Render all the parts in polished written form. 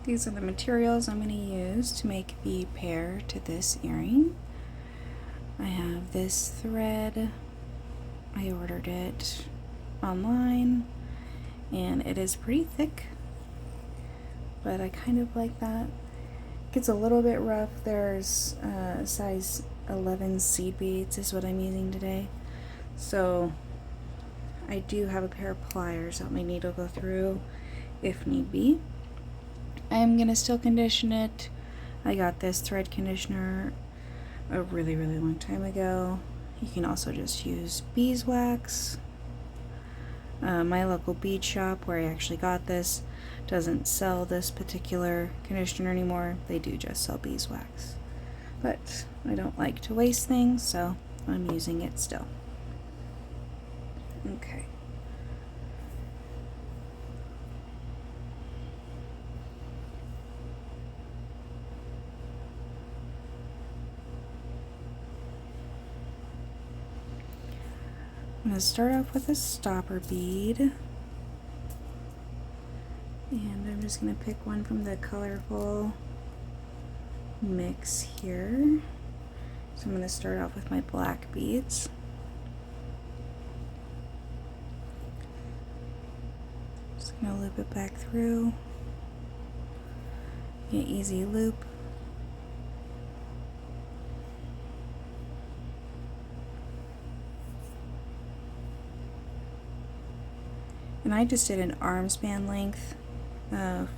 These are the materials I'm going to use to make the pair to this earring. I have this thread. I ordered it online and it is pretty thick, but I kind of like that. It gets a little bit rough. There's size 11 seed beads is what I'm using today. So I do have a pair of pliers that my needle go through if need be. I am going to still condition it. I got this thread conditioner a really long time ago. You can also just use beeswax. My local bead shop where I actually got this doesn't sell this particular conditioner anymore. They do just sell beeswax. But I don't like to waste things, so I'm using it still. Okay. I'm going to start off with a stopper bead, and I'm just going to pick one from the colorful mix here. So I'm going to start off with my black beads. Just going to loop it back through. An easy loop. And I just did an arm span length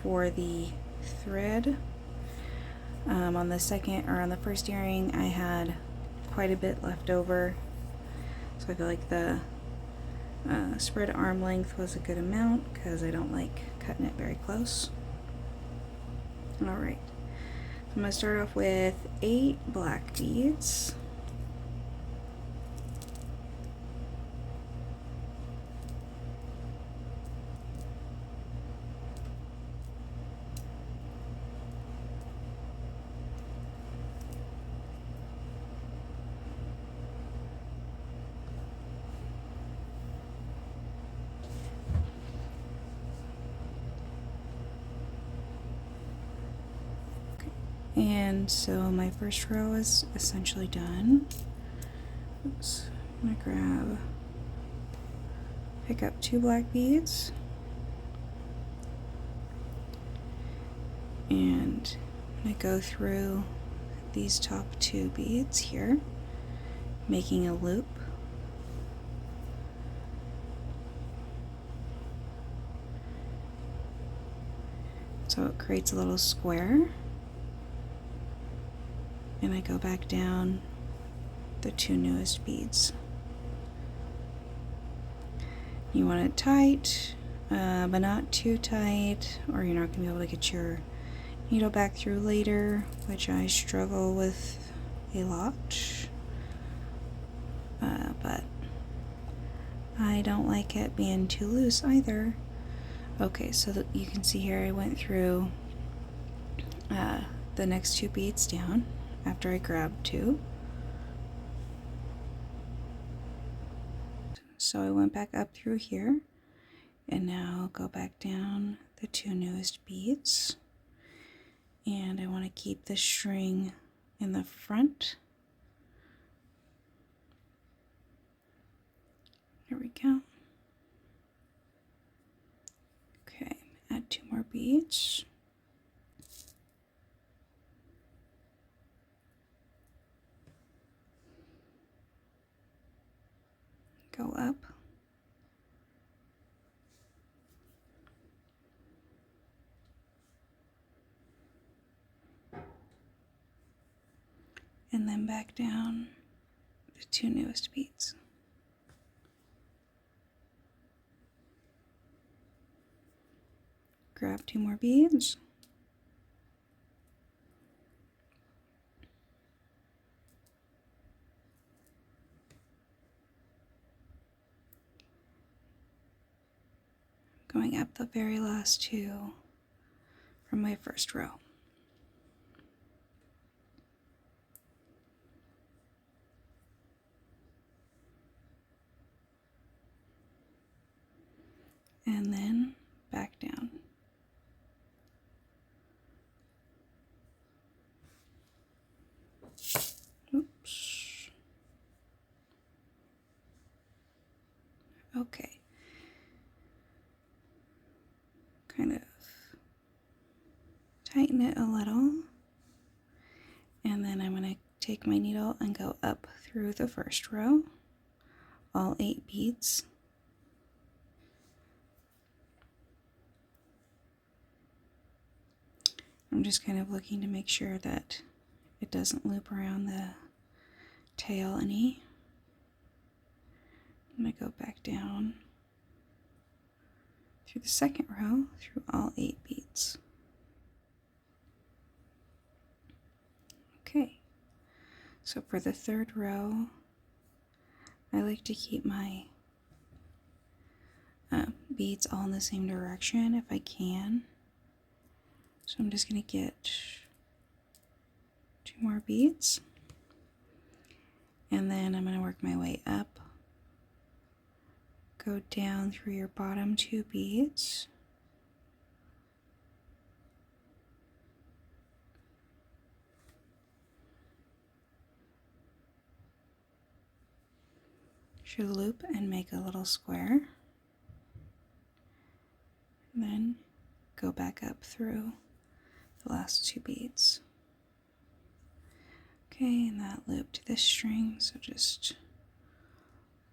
for the thread. On the second or on the first earring, I had quite a bit left over, so I feel like the spread arm length was a good amount because I don't like cutting it very close. Alright, so I'm going to start off with 8 black beads. And so my first row is essentially done. Oops. I'm gonna pick up 2 black beads, and I'm gonna go through these top 2 beads here, making a loop. So it creates a little square. And I go back down the 2 newest beads. You want it tight, but not too tight, or you're not going to be able to get your needle back through later, which I struggle with a lot. But I don't like it being too loose either. Okay, so that you can see here I went through the next 2 beads down after I grabbed 2. So I went back up through here, and now go back down the 2 newest beads, and I want to keep the string in the front. There we go. Okay, add 2 more beads. Go up. And then back down the 2 newest beads. Grab 2 more beads. Going up the very last 2 from my first row. And then back down. Okay. Kind of tighten it a little. And then I'm going to take my needle and go up through the first row, all 8 beads. I'm just kind of looking to make sure that it doesn't loop around the tail any. I'm going to go back down through the second row through all 8 beads. Okay, so for the third row, I like to keep my beads all in the same direction if I can. So I'm just going to get 2 more beads, and then I'm going to work my way up, go down through your bottom 2 beads, should loop and make a little square, and then go back up through the last 2 beads. Okay, and that looped this string, so just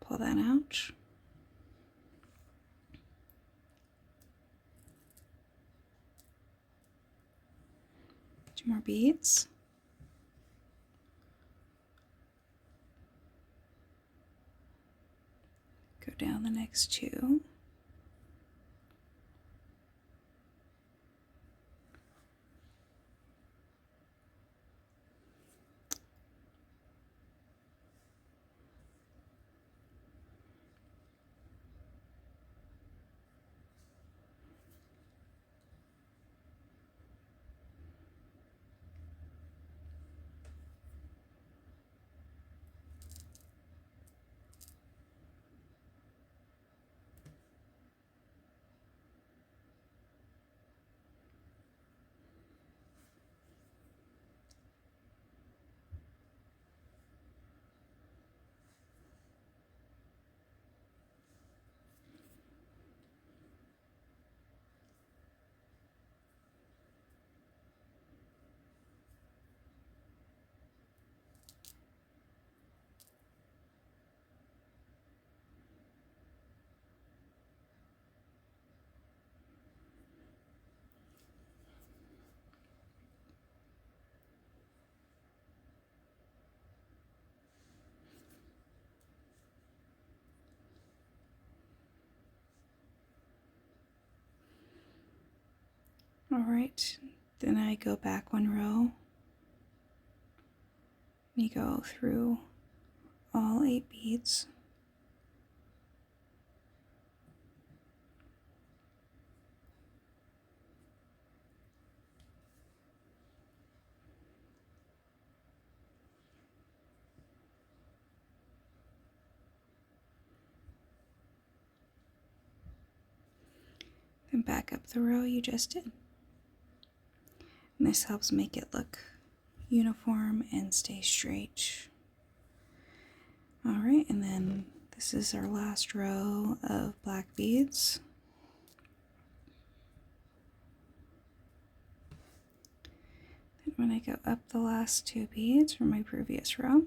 pull that out. Two more beads. Go down the next 2. Alright, then I go back 1 row, and you go through all 8 beads. Then back up the row you just did. And this helps make it look uniform and stay straight. Alright, and then this is our last row of black beads. Then I'm going to go up the last 2 beads from my previous row.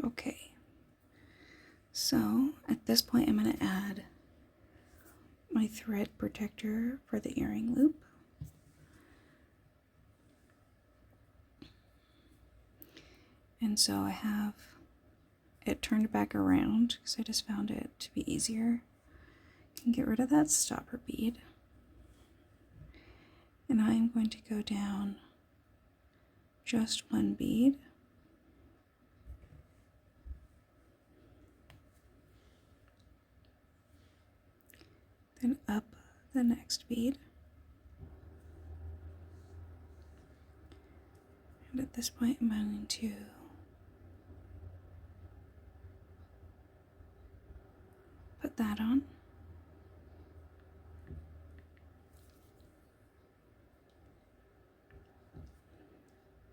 Okay, so at this point I'm going to add my thread protector for the earring loop. And so I have it turned back around because I just found it to be easier. I can get rid of that stopper bead. And I'm going to go down just one bead. Then up the next bead. And at this point I'm going to put that on.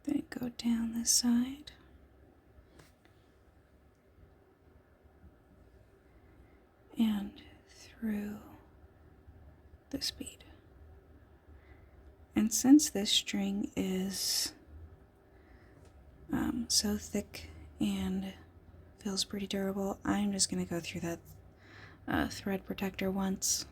Then go down this side. And through this bead. And since this string is so thick and feels pretty durable, I'm just going to go through that thread protector once.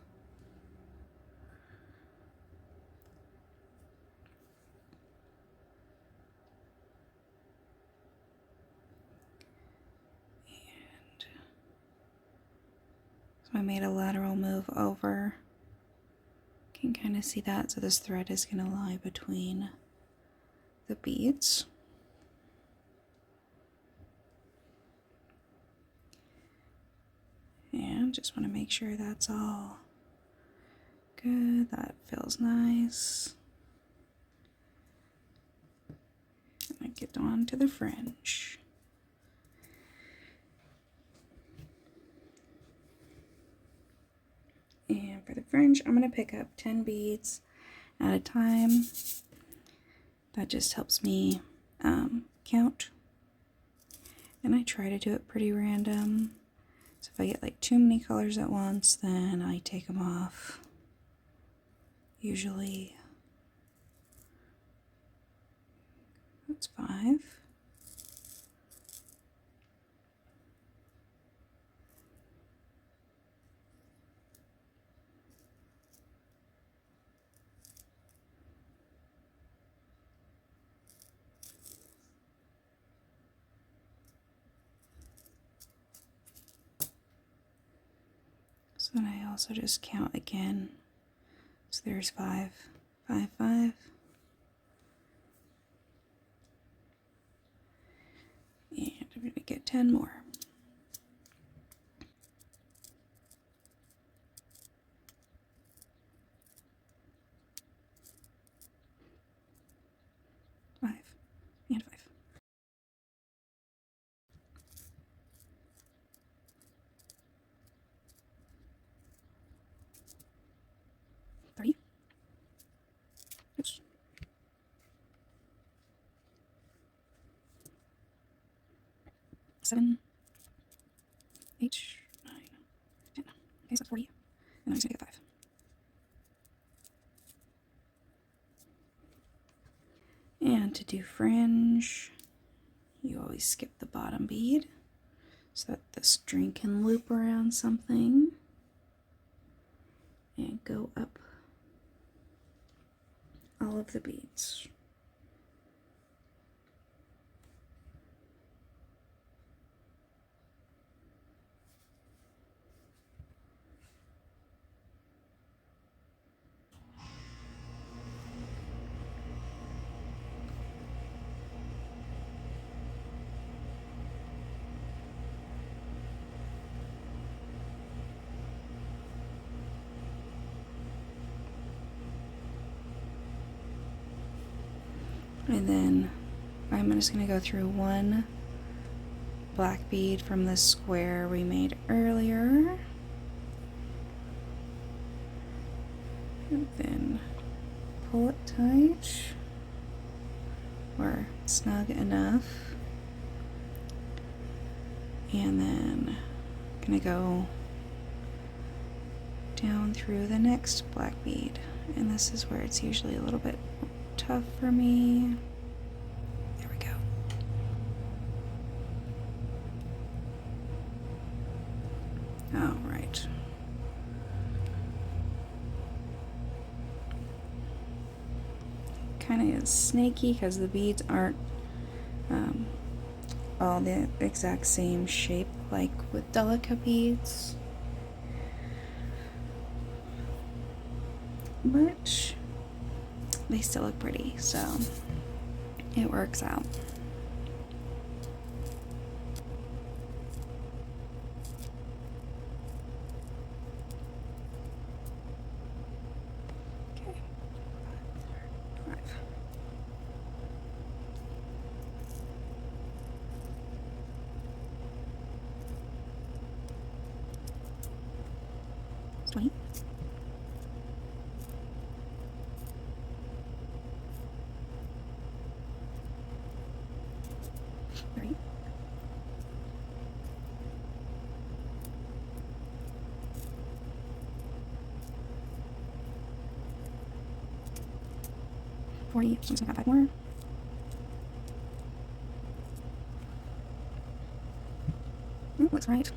And so I made a lateral move over. You can kind of see that, so this thread is going to lie between the beads. And just want to make sure that's all good. That feels nice. And I get on to the fringe. And for the fringe, I'm going to pick up 10 beads at a time. That just helps me count. And I try to do it pretty random. So if I get like too many colors at once, then I take them off. Usually that's 5. So then I also just count again. So there's 5, 5, 5. And I'm going to get 10 more. Five and 5. 30. Oops. 7, 8, 9, 10. Okay, so that's 40. And I'm just going to get 5. And to do fringe, you always skip the bottom bead so that the string can loop around something and go up all of the beads. And then I'm just going to go through one black bead from the square we made earlier. And then pull it tight or snug enough. And then I'm going to go down through the next black bead. And this is where it's usually a little bit tough for me. There we go. All right. Kind of snaky because the beads aren't all the exact same shape like with delicate beads. But they still look pretty, so it works out. Okay. 5. 20. 30. 40. I'm just gonna have 5 more. Looks right.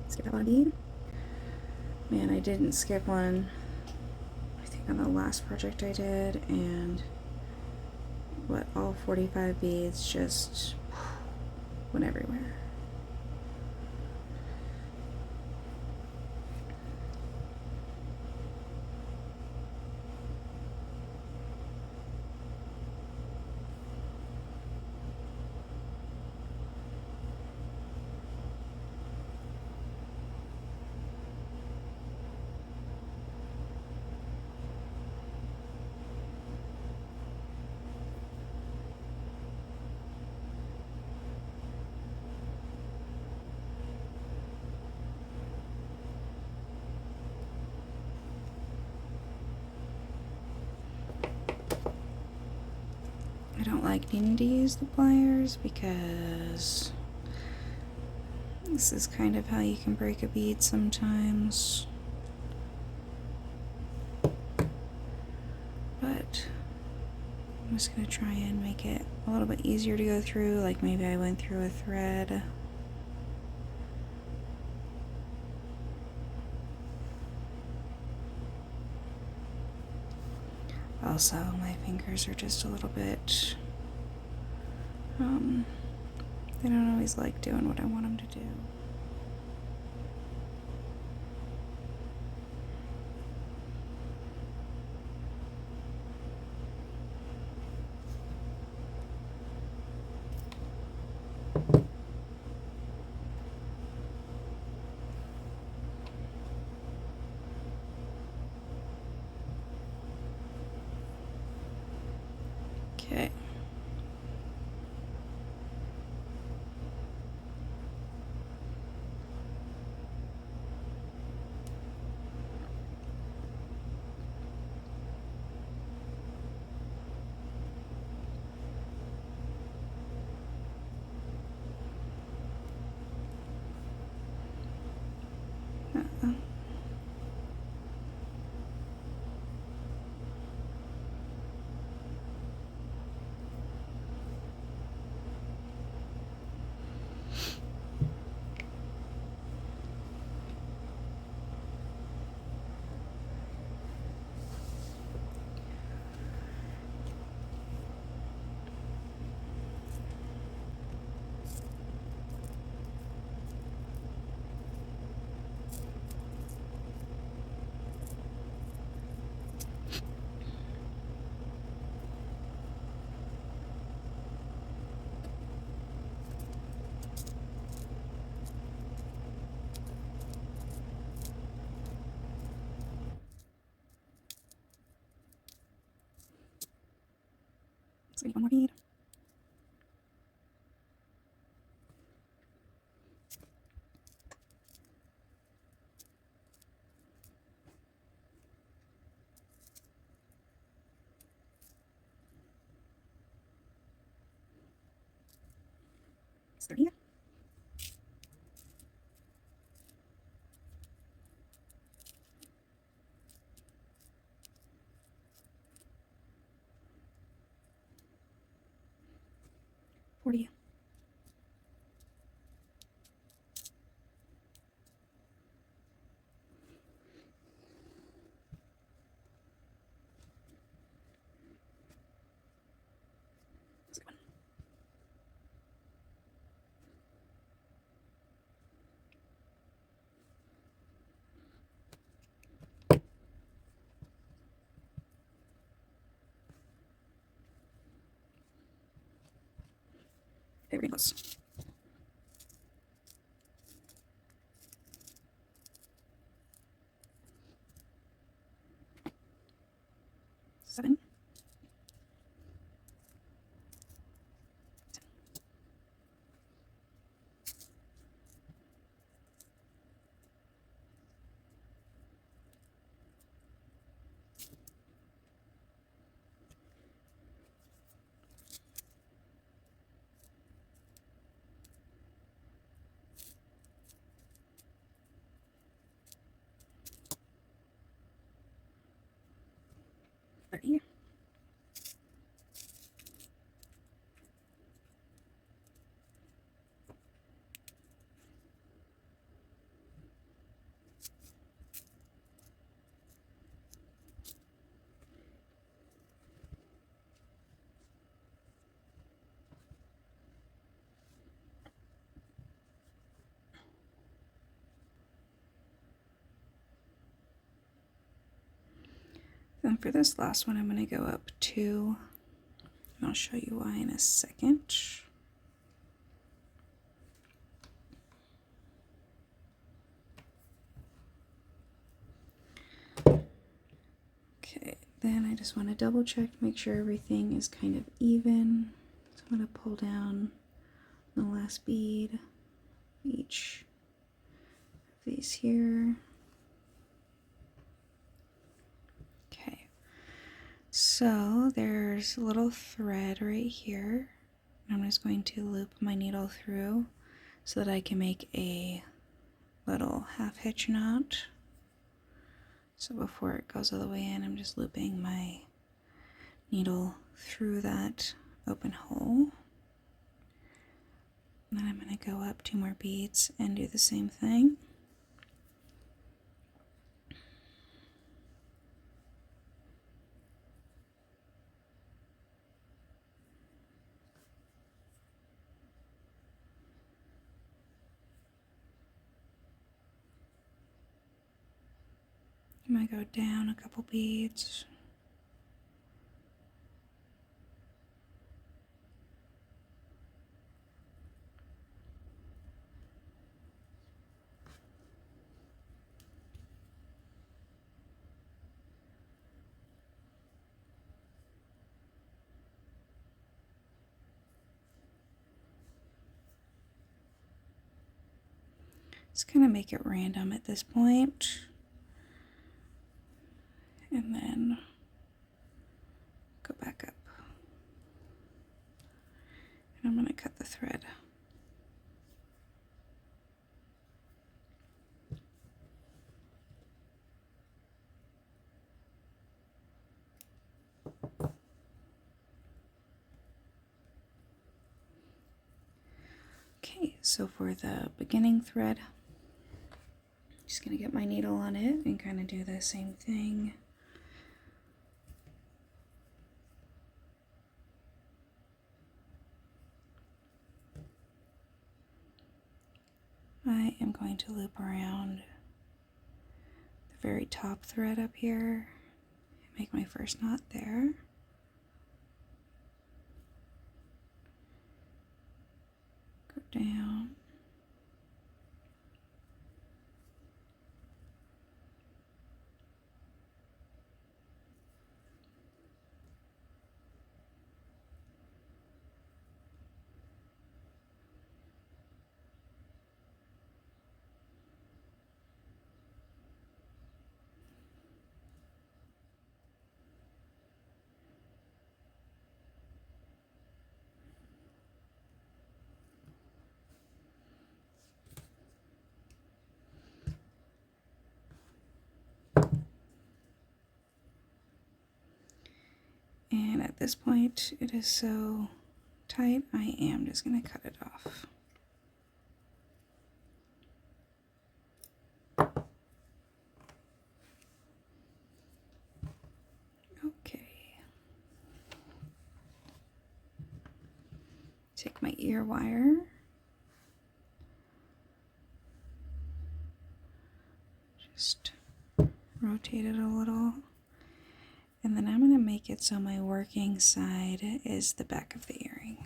Skip that one bead. Man, I didn't skip one, I think on the last project I did, and what, all 45 beads just went everywhere. I don't like needing to use the pliers because this is kind of how you can break a bead sometimes. But I'm just going to try and make it a little bit easier to go through, like maybe I went through a thread. Also, my fingers are just a little bit, they don't always like doing what I want them to do. Okay. Uh-oh. So we need one more bead. It's 30. Very close. 7. Ready. Then for this last one, I'm going to go up 2, and I'll show you why in a second. Okay, then I just want to double check, make sure everything is kind of even. So I'm going to pull down the last bead, each of these here. Okay, so there's a little thread right here. I'm just going to loop my needle through so that I can make a little half hitch knot. So before it goes all the way in, I'm just looping my needle through that open hole. And then I'm going to go up 2 more beads and do the same thing. I'm going to go down a couple beads. Just kind of make it random at this point. And then go back up. And I'm going to cut the thread. Okay, so for the beginning thread, I'm just going to get my needle on it and kind of do the same thing. I am going to loop around the very top thread up here, make my first knot there. Go down. And at this point, it is so tight, I am just going to cut it off. Okay. Take my ear wire. Just rotate it a little. And then I'm going to make it so my working side is the back of the earring.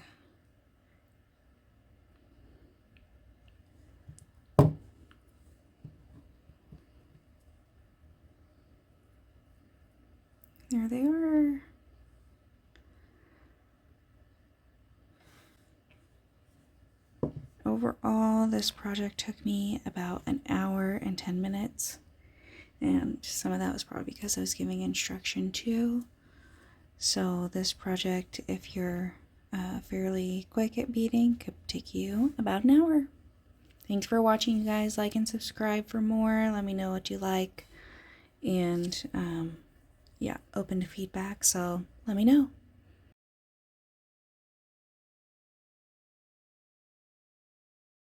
there they are. Overall, this project took me about an hour and 10 minutes. And some of that was probably because I was giving instruction too. So this project, if you're fairly quick at beading, could take you about an hour. Thanks for watching, you guys. Like and subscribe for more. Let me know what you like. And yeah, open to feedback, so let me know.